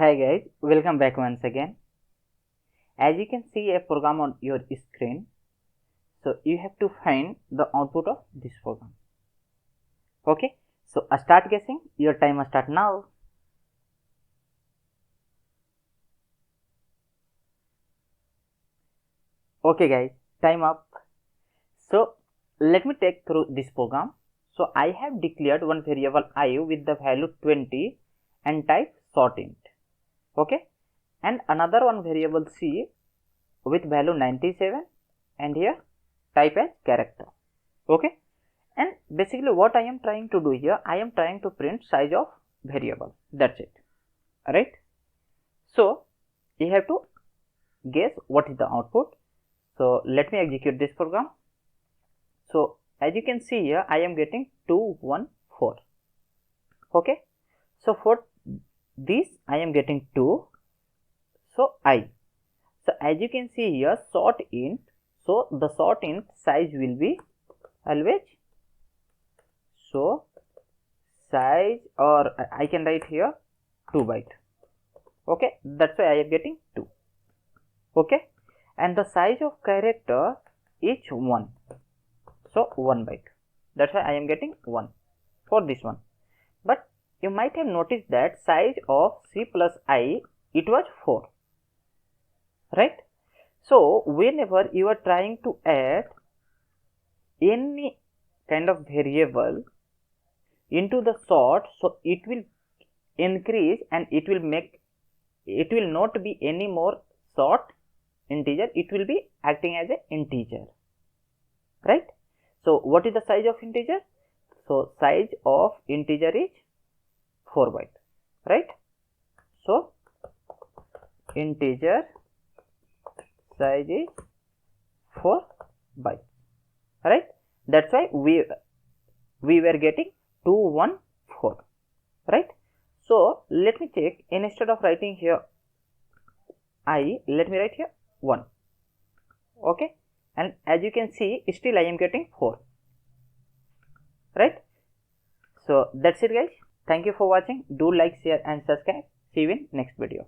Hi guys, welcome back once again. As you can see a program on your screen, so you have to find the output of this program. Okay, so start guessing. Your timer start now. Okay guys, time up. So let me take through this program. So I have declared one variable I with the value 20 and type sort int. Okay, and another one variable C with value 97 and here type as character. Okay, and basically what I am trying to do here, I am trying to print size of variable. That's it. Right. So you have to guess what is the output. So let me execute this program. So as you can see here, I am getting 214. Okay, so for this I am getting 2. So so as you can see here, sort int. So the sort int size will be always, so size, or I can write here 2 byte. Okay, that's why I am getting 2. Okay, and the size of character is 1, so 1 byte. That's why I am getting 1 for this one. But you might have noticed that size of C plus I, it was 4, right? So whenever you are trying to add any kind of variable into the sort, so it will increase and it will not be any more sort integer, it will be acting as an integer, right? So what is the size of integer? So size of integer is 4 byte, right? So integer size is 4 byte, right? That's why we were getting 214, right? So let me check. Instead of writing here I, let me write here 1. Okay, and as you can see, still I am getting 4, right? So that's it guys. Thank you for watching. Do like, share and subscribe. See you in next video.